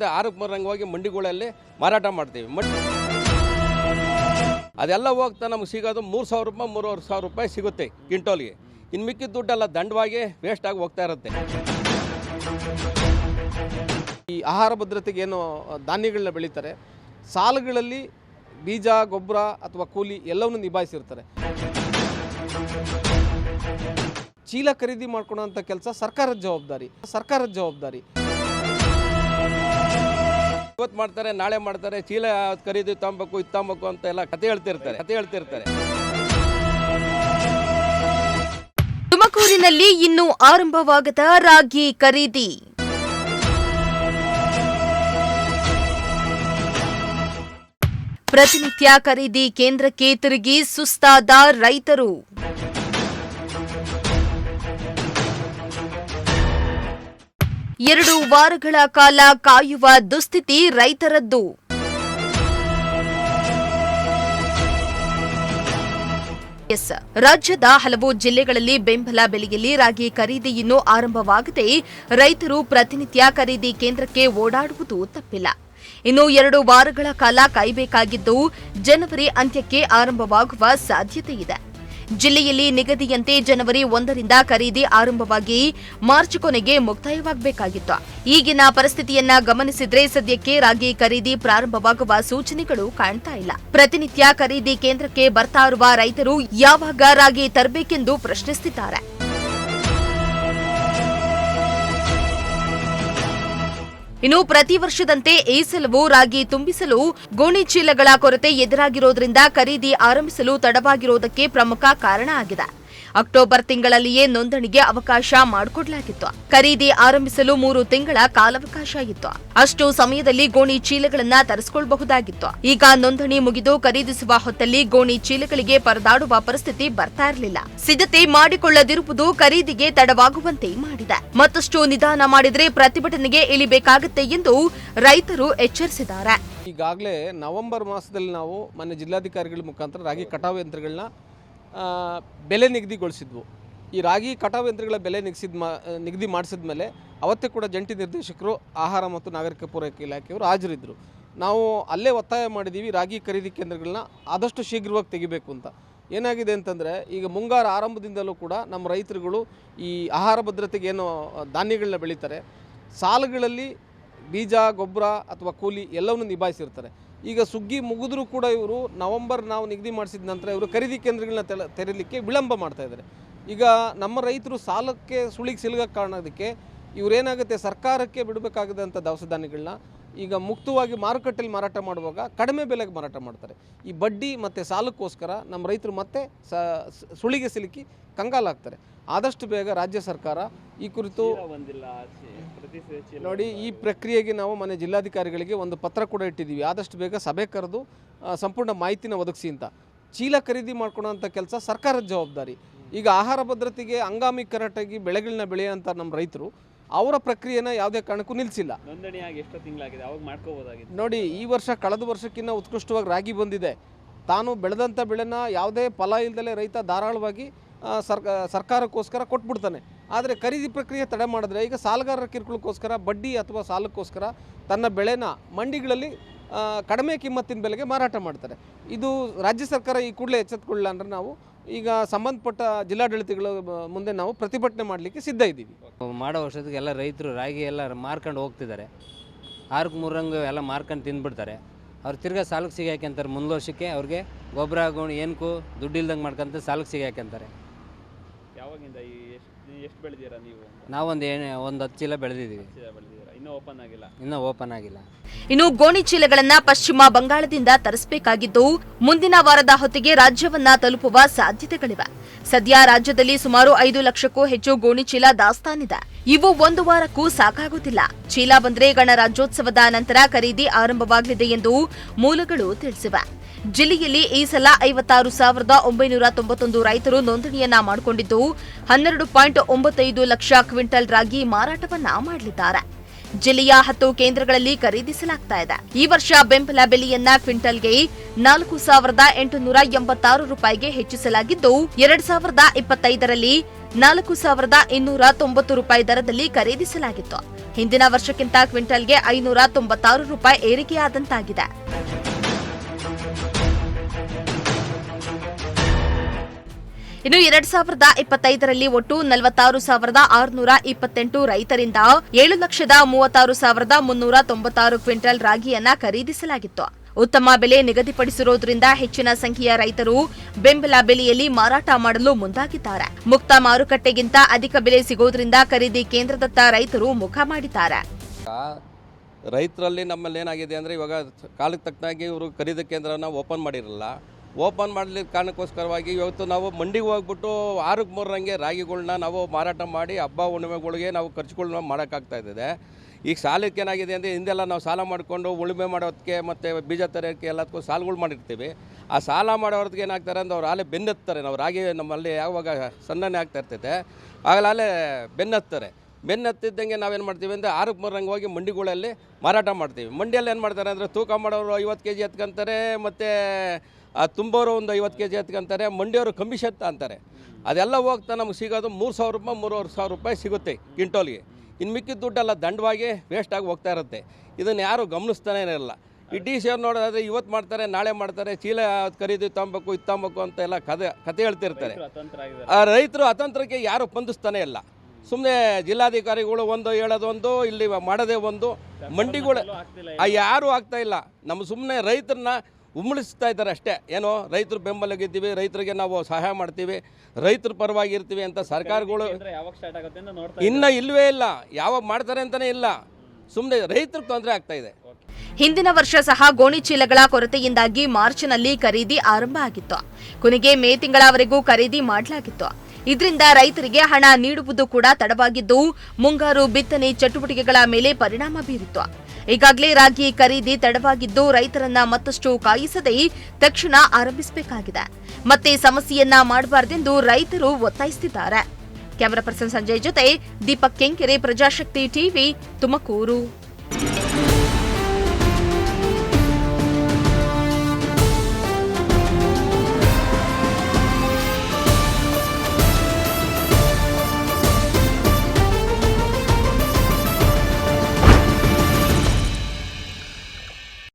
ಬೆಳಗ್ಗೆಯಿಂದ 6ಕ್ಕೆ ಹೋಗಿ ಮಂಡಿಗಳಲ್ಲಿ ಮಾರಾಟ ಮಾಡ್ತೀವಿ. ಅದೆಲ್ಲ ಹೋಗ್ತಾ ನಮಗೆ ಸಿಗೋದು 3,000 ರೂಪಾಯಿ 3,500 ರೂಪಾಯಿ ಸಿಗುತ್ತೆ ಕ್ವಿಂಟೋಲ್ಗೆ. ಇನ್ನು ಮಿಕ್ಕಿದ ದುಡ್ಡೆಲ್ಲ ದಂಡವಾಗಿ ವೇಸ್ಟ್ ಆಗಿ ಹೋಗ್ತಾ ಇರುತ್ತೆ. ಈ ಆಹಾರ ಭದ್ರತೆಗೆ ಏನು ಧಾನ್ಯಗಳನ್ನ ಬೆಳೀತಾರೆ, ಸಾಲುಗಳಲ್ಲಿ ಬೀಜ ಗೊಬ್ಬರ ಅಥವಾ ಕೂಲಿ ಎಲ್ಲವನ್ನೂ ನಿಭಾಯಿಸಿರ್ತಾರೆ. ಚೀಲ ಖರೀದಿ ಮಾಡ್ಕೊಳ್ಳೋಂಥ ಕೆಲಸ ಸರ್ಕಾರದ ಜವಾಬ್ದಾರಿ. ಇವತ್ತು ಮಾಡ್ತಾರೆ, ನಾಳೆ ಮಾಡ್ತಾರೆ, ಚೀಲ ಖರೀದಿ ತಗೊಬೇಕು ಇದು ತಗೊಬೇಕು ಅಂತ ಎಲ್ಲ ಕತೆ ಹೇಳ್ತಿರ್ತಾರೆ. ತುಮಕೂರಿನಲ್ಲಿ ಇನ್ನೂ ಆರಂಭವಾಗದ ರಾಗಿ ಖರೀದಿ. ಪ್ರತಿನಿತ್ಯ ಖರೀದಿ ಕೇಂದ್ರಕ್ಕೆ ತಿರುಗಿ ಸುಸ್ತಾದ ರೈತರು. ಎರಡು ವಾರಗಳ ಕಾಲ ಕಾಯುವ ದುಸ್ಥಿತಿ ರೈತರದ್ದು. ರಾಜ್ಯದ ಹಲವು ಜಿಲ್ಲೆಗಳಲ್ಲಿ ಬೆಂಬಲ ಬೆಲೆಯಲ್ಲಿ ರಾಗಿ ಖರೀದಿ ಇನ್ನೂ ಆರಂಭವಾಗದೆ ರೈತರು ಪ್ರತಿನಿತ್ಯ ಖರೀದಿ ಕೇಂದ್ರಕ್ಕೆ ಓಡಾಡುವುದು ತಪ್ಪಿಲ್ಲ. ಇನ್ನು 2 ವಾರಗಳ ಕಾಲ ಕಾಯಬೇಕಾಗಿದ್ದು ಜನವರಿ ಅಂತ್ಯಕ್ಕೆ ಆರಂಭವಾಗುವ ಸಾಧ್ಯತೆ ಇದೆ. ಜಿಲ್ಲೆಯಲ್ಲಿ ನಿಗದಿಯಂತೆ ಜನವರಿ 1ರಿಂದ ಖರೀದಿ ಆರಂಭವಾಗಿ ಮಾರ್ಚ್ ಕೊನೆಗೆ ಮುಕ್ತಾಯವಾಗಬೇಕಾಗಿತ್ತು. ಈಗಿನ ಪರಿಸ್ಥಿತಿಯನ್ನ ಗಮನಿಸಿದ್ರೆ ಸದ್ಯಕ್ಕೆ ರಾಗಿ ಖರೀದಿ ಪ್ರಾರಂಭವಾಗುವ ಸೂಚನೆಗಳು ಕಾಣ್ತಾ ಇಲ್ಲ. ಪ್ರತಿನಿತ್ಯ ಖರೀದಿ ಕೇಂದ್ರಕ್ಕೆ ಬರ್ತಾ ಇರುವ ರೈತರು ಯಾವಾಗ ರಾಗಿ ತರಬೇಕೆಂದು ಪ್ರಶ್ನಿಸುತ್ತಿದ್ದಾರೆ. ಇನ್ನು ಪ್ರತಿ ವರ್ಷದಂತೆ ಈ ಸಲವೂ ರಾಗಿ ತುಂಬಿಸಲು ಗೋಣಿ ಚೀಲಗಳ ಕೊರತೆ ಎದುರಾಗಿರೋದ್ರಿಂದ ಖರೀದಿ ಆರಂಭಿಸಲು ತಡವಾಗಿರುವುದಕ್ಕೆ ಪ್ರಮುಖ ಕಾರಣ ಆಗಿದೆ. ಅಕ್ಟೋಬರ್ ತಿಂಗಳಲ್ಲಿಯೇ ನೋಂದಣಿಗೆ ಅವಕಾಶ ಮಾಡಿಕೊಡಲಾಗಿತ್ತು. ಖರೀದಿ ಆರಂಭಿಸಲು 3 ತಿಂಗಳ ಕಾಲಾವಕಾಶ ಇತ್ತು. ಅಷ್ಟು ಸಮಯದಲ್ಲಿ ಗೋಣಿ ಚೀಲಗಳನ್ನ ತರಿಸಿಕೊಳ್ಳಬಹುದಾಗಿತ್ತು. ಈಗ ನೋಂದಣಿ ಮುಗಿದು ಖರೀದಿಸುವ ಹೊತ್ತಲ್ಲಿ ಗೋಣಿ ಚೀಲಗಳಿಗೆ ಪರದಾಡುವ ಪರಿಸ್ಥಿತಿ ಬರ್ತಾ ಇರಲಿಲ್ಲ. ಸಿದ್ಧತೆ ಮಾಡಿಕೊಳ್ಳದಿರುವುದು ಖರೀದಿಗೆ ತಡವಾಗುವಂತೆ ಮಾಡಿದೆ. ಮತ್ತಷ್ಟು ನಿಧಾನ ಮಾಡಿದ್ರೆ ಪ್ರತಿಭಟನೆಗೆ ಇಳಿಬೇಕಾಗುತ್ತೆ ಎಂದು ರೈತರು ಎಚ್ಚರಿಸಿದ್ದಾರೆ. ಈಗಾಗಲೇ ನವೆಂಬರ್ ಮಾಸದಲ್ಲಿ ನಾವು ಮಾನ್ಯ ಜಿಲ್ಲಾಧಿಕಾರಿಗಳ ಮುಖಾಂತರ ರಾಗಿ ಕಟಾವು ಯಂತ್ರಗಳನ್ನ ಬೆಲೆ ನಿಗದಿಗೊಳಿಸಿದ್ವು. ಈ ರಾಗಿ ಕಟಾವು ಯಂತ್ರಗಳ ಬೆಲೆ ನಿಗದಿ ಮಾಡಿಸಿದ ಮೇಲೆ ಅವತ್ತೇ ಕೂಡ ಜಂಟಿ ನಿರ್ದೇಶಕರು ಆಹಾರ ಮತ್ತು ನಾಗರಿಕ ಪೂರೈಕೆ ಇಲಾಖೆಯವರು ಹಾಜರಿದ್ದರು. ನಾವು ಅಲ್ಲೇ ಒತ್ತಾಯ ಮಾಡಿದ್ದೀವಿ, ರಾಗಿ ಖರೀದಿ ಕೇಂದ್ರಗಳನ್ನ ಆದಷ್ಟು ಶೀಘ್ರವಾಗಿ ತೆಗಿಬೇಕು ಅಂತ. ಏನಾಗಿದೆ ಅಂತಂದರೆ, ಈಗ ಮುಂಗಾರು ಆರಂಭದಿಂದಲೂ ಕೂಡ ನಮ್ಮ ರೈತರುಗಳು ಈ ಆಹಾರ ಭದ್ರತೆಗೆ ಏನು ಧಾನ್ಯಗಳನ್ನ ಬೆಳೀತಾರೆ, ಸಾಲುಗಳಲ್ಲಿ ಬೀಜ ಗೊಬ್ಬರ ಅಥವಾ ಕೂಲಿ ಎಲ್ಲವನ್ನೂ ನಿಭಾಯಿಸಿರ್ತಾರೆ. ಈಗ ಸುಗ್ಗಿ ಮುಗಿದ್ರೂ ಕೂಡ ಇವರು ನವೆಂಬರ್ ನಾವು ನಿಗದಿ ಮಾಡಿಸಿದ ನಂತರ ಇವರು ಖರೀದಿ ಕೇಂದ್ರಗಳನ್ನ ತೆರೀಲಿಕ್ಕೆ ವಿಳಂಬ ಮಾಡ್ತಾ ಇದ್ದಾರೆ. ಈಗ ನಮ್ಮ ರೈತರು ಸಾಲಕ್ಕೆ ಸುಳಿಗೆ ಸಿಲುಗಕ್ಕೆ ಕಾರಣದಕ್ಕೆ ಇವರೇನಾಗುತ್ತೆ, ಸರ್ಕಾರಕ್ಕೆ ಬಿಡಬೇಕಾಗದಂಥ ದವಸ ಧಾನ್ಯಗಳನ್ನ ಈಗ ಮುಕ್ತವಾಗಿ ಮಾರುಕಟ್ಟೆಯಲ್ಲಿ ಮಾರಾಟ ಮಾಡುವಾಗ ಕಡಿಮೆ ಬೆಲೆಗೆ ಮಾರಾಟ ಮಾಡ್ತಾರೆ. ಈ ಬಡ್ಡಿ ಮತ್ತು ಸಾಲಕ್ಕೋಸ್ಕರ ನಮ್ಮ ರೈತರು ಮತ್ತೆ ಸುಳಿಗೆ ಸಿಲುಕಿ ಕಂಗಾಲಾಗ್ತಾರೆ. ಆದಷ್ಟು ಬೇಗ ರಾಜ್ಯ ಸರ್ಕಾರ ಈ ಕುರಿತು ನೋಡಿ, ಈ ಪ್ರಕ್ರಿಯೆಗೆ ನಾವು ಮನೆ ಜಿಲ್ಲಾಧಿಕಾರಿಗಳಿಗೆ ಒಂದು ಪತ್ರ ಕೂಡ ಇಟ್ಟಿದ್ದೀವಿ. ಆದಷ್ಟು ಬೇಗ ಸಭೆ ಕರೆದು ಸಂಪೂರ್ಣ ಮಾಹಿತಿನ ಒದಗಿಸಿ ಅಂತ. ಚೀಲ ಖರೀದಿ ಮಾಡ್ಕೊಳ್ಳೋಂಥ ಕೆಲಸ ಸರ್ಕಾರದ ಜವಾಬ್ದಾರಿ. ಈಗ ಆಹಾರ ಭದ್ರತೆಗೆ ಹಂಗಾಮಿ ಕರೆಕ್ಟಾಗಿ ಬೆಳೆಗಳನ್ನ ಬೆಳೆಯೋಂಥ ನಮ್ಮ ರೈತರು ಅವರ ಪ್ರಕ್ರಿಯೆನ ಯಾವುದೇ ಕಾರಣಕ್ಕೂ ನಿಲ್ಲಿಸಿಲ್ಲ. ನೋಂದಣಿಯಾಗಿ ಎಷ್ಟು ತಿಂಗಳಾಗಿದೆ, ಅವಾಗ ಮಾಡ್ಕೋಬೋದಾಗಿದೆ. ನೋಡಿ, ಈ ವರ್ಷ ಕಳೆದ ವರ್ಷಕ್ಕಿಂತ ಉತ್ಕೃಷ್ಟವಾಗಿ ರಾಗಿ ಬಂದಿದೆ. ತಾನು ಬೆಳೆದಂಥ ಬೆಳೆನ ಯಾವುದೇ ಫಲ ಇಲ್ಲದಲೇ ರೈತ ಧಾರಾಳವಾಗಿ ಸರ್ಕಾರಕ್ಕೋಸ್ಕರ ಕೊಟ್ಬಿಡ್ತಾನೆ. ಆದರೆ ಖರೀದಿ ಪ್ರಕ್ರಿಯೆ ತಡೆ ಮಾಡಿದ್ರೆ ಈಗ ಸಾಲಗಾರರ ಕಿರುಕುಳಕ್ಕೋಸ್ಕರ ಬಡ್ಡಿ ಅಥವಾ ಸಾಲಕ್ಕೋಸ್ಕರ ತನ್ನ ಬೆಳೆನ ಮಂಡಿಗಳಲ್ಲಿ ಕಡಿಮೆ ಕಿಮ್ಮತ್ತಿನ ಬೆಲೆಗೆ ಮಾರಾಟ ಮಾಡ್ತಾರೆ. ಇದು ರಾಜ್ಯ ಸರ್ಕಾರ ಈ ಕೂಡಲೇ ಎಚ್ಚೆತ್ತುಕೊಳ್ಳಿಲ್ಲ ಅಂದರೆ ನಾವು ಈಗ ಸಂಬಂಧಪಟ್ಟ ಜಿಲ್ಲಾಡಳಿತಗಳ ಮುಂದೆ ನಾವು ಪ್ರತಿಭಟನೆ ಮಾಡಲಿಕ್ಕೆ ಸಿದ್ಧ ಇದ್ದೀವಿ. ಮಾಡೋ ವರ್ಷಕ್ಕೆ ಎಲ್ಲ ರೈತರು ರಾಗಿ ಎಲ್ಲ ಮಾರ್ಕೊಂಡು ಹೋಗ್ತಿದ್ದಾರೆ. 6ಕ್ಕೆ 3 ಎಲ್ಲ ಮಾರ್ಕೊಂಡು ತಿಂದ್ಬಿಡ್ತಾರೆ. ಅವ್ರು ತಿರ್ಗಾ ಸಾಲಕ್ಕೆ ಸಿಗಾಕಂತಾರೆ. ಮುಂದೆ ವರ್ಷಕ್ಕೆ ಅವ್ರಿಗೆ ಗೊಬ್ಬರ ಗೋಣಿ ಏನಕ್ಕೂ ದುಡ್ಡು ಇಲ್ದಂಗೆ ಮಾಡ್ಕೊಂತ ಸಾಲಕ್ಕೆ ಸಿಗಾಕಂತಾರೆ. ಯಾವಾಗಿಂದ ಎಷ್ಟು ಬೆಳೆದಿರಾ ನೀವು? ನಾವೊಂದು 10 ಚೀಲ ಬೆಳೆದಿದ್ದೀವಿ. ಇನ್ನೂ ಓಪನ್ ಆಗಿಲ್ಲ. ಇನ್ನು ಗೋಣಿ ಚೀಲಗಳನ್ನ ಪಶ್ಚಿಮ ಬಂಗಾಳದಿಂದ ತರಿಸಬೇಕಾಗಿದ್ದು ಮುಂದಿನ ವಾರದ ಹೊತ್ತಿಗೆ ರಾಜ್ಯವನ್ನ ತಲುಪುವ ಸಾಧ್ಯತೆಗಳಿವೆ. ಸದ್ಯ ರಾಜ್ಯದಲ್ಲಿ ಸುಮಾರು 5 ಲಕ್ಷಕ್ಕೂ ಹೆಚ್ಚು ಗೋಣಿ ಚೀಲ ದಾಸ್ತಾನಿದೆ. ಇವು 1 ವಾರಕ್ಕೂ ಸಾಕಾಗುತ್ತಿಲ್ಲ. ಚೀಲ ಬಂದ್ರೆ ಗಣರಾಜ್ಯೋತ್ಸವದ ನಂತರ ಖರೀದಿ ಆರಂಭವಾಗಲಿದೆ ಎಂದು ಮೂಲಗಳು ತಿಳಿಸಿವೆ. ಜಿಲ್ಲೆಯಲ್ಲಿ ಈ ಸಲ 56,991 ರೈತರು ನೋಂದಣಿಯನ್ನ ಮಾಡಿಕೊಂಡಿದ್ದು 12.95 ಲಕ್ಷ ಕ್ವಿಂಟಲ್ ರಾಗಿ ಮಾರಾಟವನ್ನ ಮಾಡಲಿದ್ದಾರೆ. ಜಿಲ್ಲೆಯ 10 ಕೇಂದ್ರಗಳಲ್ಲಿ ಖರೀದಿಸಲಾಗ್ತಾ ಇದೆ. ಈ ವರ್ಷ ಬೆಂಬಲ ಬೆಲೆಯನ್ನ ಕ್ವಿಂಟಲ್ಗೆ 4,886 ರೂಪಾಯಿಗೆ ಹೆಚ್ಚಿಸಲಾಗಿದ್ದು 2025ರಲ್ಲಿ 4,290 ರೂಪಾಯಿ ದರದಲ್ಲಿ ಖರೀದಿಸಲಾಗಿತ್ತು. ಹಿಂದಿನ ವರ್ಷಕ್ಕಿಂತ ಕ್ವಿಂಟಲ್ಗೆ 596 ರೂಪಾಯಿ ಏರಿಕೆಯಾದಂತಾಗಿದೆ. ಇನ್ನು 2025ರಲ್ಲಿ ಒಟ್ಟು 46,628 ರೈತರಿಂದ 7,36,396 ಕ್ವಿಂಟಲ್ ರಾಗಿಯನ್ನ ಖರೀದಿಸಲಾಗಿತ್ತು. ಉತ್ತಮ ಬೆಲೆ ನಿಗದಿಪಡಿಸಿರುವುದರಿಂದ ಹೆಚ್ಚಿನ ಸಂಖ್ಯೆಯ ರೈತರು ಬೆಂಬಲ ಬೆಲೆಯಲ್ಲಿ ಮಾರಾಟ ಮಾಡಲು ಮುಂದಾಗಿದ್ದಾರೆ. ಮುಕ್ತ ಮಾರುಕಟ್ಟೆಗಿಂತ ಅಧಿಕ ಬೆಲೆ ಸಿಗೋದ್ರಿಂದ ಖರೀದಿ ಕೇಂದ್ರದತ್ತ ರೈತರು ಮುಖ ಮಾಡಿದ್ದಾರೆ. ರೈತರಲ್ಲಿ ನಮ್ಮಲ್ಲಿ ಏನಾಗಿದೆ ಅಂದರೆ ಇವಾಗ ಕಾಲಕ್ಕೆ ತಕ್ಕನಾಗಿ ಇವರು ಖರೀದಿ ಕೇಂದ್ರನ ಓಪನ್ ಮಾಡಿರಲ್ಲ. ಓಪನ್ ಮಾಡಲಿಕ್ಕೆ ಕಾರಣಕ್ಕೋಸ್ಕರವಾಗಿ ಇವತ್ತು ನಾವು ಮಂಡಿಗೆ ಹೋಗ್ಬಿಟ್ಟು 6ಕ್ಕೆ 3ರಂಗೆ ರಾಗಿಗಳನ್ನ ನಾವು ಮಾರಾಟ ಮಾಡಿ ಹಬ್ಬ ಹುಣ್ಣಿಮೆಗಳಿಗೆ ನಾವು ಖರ್ಚುಗಳನ್ನ ಮಾಡೋಕ್ಕಾಗ್ತಾಯಿದೆ. ಈಗ ಸಾಲಕ್ಕೆ ಏನಾಗಿದೆ ಅಂದರೆ ಹಿಂದೆಲ್ಲ ನಾವು ಸಾಲ ಮಾಡಿಕೊಂಡು ಉಳುಮೆ ಮಾಡೋದಕ್ಕೆ ಮತ್ತು ಬೀಜ ತರೋಕ್ಕೆ ಎಲ್ಲದಕ್ಕೂ ಸಾಲಗಳು ಮಾಡಿರ್ತೀವಿ. ಆ ಸಾಲ ಮಾಡೋರ್ಗೆ ಏನಾಗ್ತಾರೆ ಅಂದ್ರೆ ಅವ್ರು ಆಲೇ ಬೆನ್ನತ್ತಾರೆ. ನಾವು ರಾಗಿ ನಮ್ಮಲ್ಲಿ ಯಾವಾಗ ಸಣ್ಣನೇ ಆಗ್ತಾ ಇರ್ತೈತೆ ಆಗಲೇ ಬೆನ್ನತ್ತಾರೆ. ಬೆನ್ನತ್ತಿದ್ದಂಗೆ ನಾವೇನು ಮಾಡ್ತೀವಿ ಅಂದರೆ 6ಕ್ಕೆ 3ರಂಗೆ ಹೋಗಿ ಮಂಡಿಗಳಲ್ಲಿ ಮಾರಾಟ ಮಾಡ್ತೀವಿ. ಮಂಡಿಯಲ್ಲಿ ಏನು ಮಾಡ್ತಾರೆ ಅಂದರೆ ತೂಕ ಮಾಡೋರು 50 kg ಎತ್ಕೊಂತಾರೆ, ಮತ್ತು ತುಂಬೋರು ಒಂದು 50 kg ಎತ್ಕೊಂತಾರೆ, ಮಂಡಿಯವರು ಕಮಿಷನ್ ಅಂತಾರೆ. ಅದೆಲ್ಲ ಹೋಗ್ತಾ ನಮ್ಗೆ ಸಿಗೋದು 3,000 ರೂಪಾಯಿ 3,500 ರೂಪಾಯಿ ಸಿಗುತ್ತೆ ಕ್ವಿಂಟೋಲ್ಗೆ. ಇನ್ನು ಮಿಕ್ಕಿದ ದುಡ್ಡೆಲ್ಲ ದಂಡವಾಗಿ ವೇಸ್ಟಾಗಿ ಹೋಗ್ತಾ ಇರುತ್ತೆ. ಇದನ್ನು ಯಾರು ಗಮನಿಸ್ತಾನೇ ಇರಲ್ಲ. ಈ ಡಿ ಸಿ ಅವ್ರು ನೋಡೋದಾದ್ರೆ ಇವತ್ತು ಮಾಡ್ತಾರೆ, ನಾಳೆ ಮಾಡ್ತಾರೆ, ಚೀಲ ಖರೀದಿ ತೊಗೊಬೇಕು, ಇದು ತೊಗೊಬೇಕು ಅಂತ ಎಲ್ಲ ಕತೆ ಹೇಳ್ತಿರ್ತಾರೆ. ಆ ರೈತರು ಅತಂತ್ರಕ್ಕೆ ಯಾರು ಸ್ಪಂದಿಸ್ತಾನೆ ಇಲ್ಲ. ಸುಮ್ಮನೆ ಜಿಲ್ಲಾಧಿಕಾರಿಗಳು ಒಂದು ಹೇಳೋದೊಂದು, ಇಲ್ಲಿ ಮಾಡೋದೇ ಒಂದು, ಮಂಡಿಗಳು ಯಾರೂ ಆಗ್ತಾ ಇಲ್ಲ. ನಮ್ಮ ಸುಮ್ಮನೆ ರೈತರನ್ನ ಉಮ್ಮಳಿಸ್ತಾ ಇದ್ದಾರೆ ಅಷ್ಟೇ. ಏನೋ ರೈತರು ಬೆಂಬಲಗಿದ್ದೀವಿ, ರೈತರಿಗೆ ನಾವು ಸಹಾಯ ಮಾಡ್ತೀವಿ, ರೈತರ ಪರವಾಗಿ ಇರ್ತೀವಿ ಅಂತ ಸರ್ಕಾರಗಳು ಇನ್ನೂ ಇಲ್ಲವೇ ಇಲ್ಲ. ಯಾವಾಗ ಮಾಡ್ತಾರೆ ಅಂತಲೇ ಇಲ್ಲ. ಸುಮ್ಮನೆ ರೈತರಿಗೆ ತೊಂದರೆ ಆಗ್ತಾ ಇದೆ. ಹಿಂದಿನ ವರ್ಷ ಸಹ ಗೋಣಿ ಚೀಲಗಳ ಕೊರತೆಯಿಂದಾಗಿ ಮಾರ್ಚ್ನಲ್ಲಿ ಖರೀದಿ ಆರಂಭ ಆಗಿತ್ತು. ಕೊನೆಗೆ ಮೇ ತಿಂಗಳವರೆಗೂ ಖರೀದಿ ಮಾಡಲಾಗಿತ್ತು. ಇದರಿಂದ ರೈತರಿಗೆ ಹಣ ನೀಡುವುದು ಕೂಡ ತಡವಾಗಿದ್ದು ಮುಂಗಾರು ಬಿತ್ತನೆ ಚಟುವಟಿಕೆಗಳ ಮೇಲೆ ಪರಿಣಾಮ ಬೀರಿತು. ಈಗಾಗಲೇ ರಾಗಿ ಖರೀದಿ ತಡವಾಗಿದ್ದು ರೈತರನ್ನ ಮತ್ತಷ್ಟು ಕಾಯಿಸದೆ ತಕ್ಷಣ ಆರಂಭಿಸಬೇಕಾಗಿದೆ. ಮತ್ತೆ ಸಮಸ್ಯೆಯನ್ನ ಮಾಡಬಾರದೆಂದು ರೈತರು ಒತ್ತಾಯಿಸುತ್ತಿದ್ದಾರೆ. ಕ್ಯಾಮರಾ ಪರ್ಸನ್ ಸಂಜಯ್ ಜೊತೆ ದೀಪಕ್ ಕೆಂಕೆರೆ, ಪ್ರಜಾಶಕ್ತಿ ಟಿವಿ, ತುಮಕೂರು.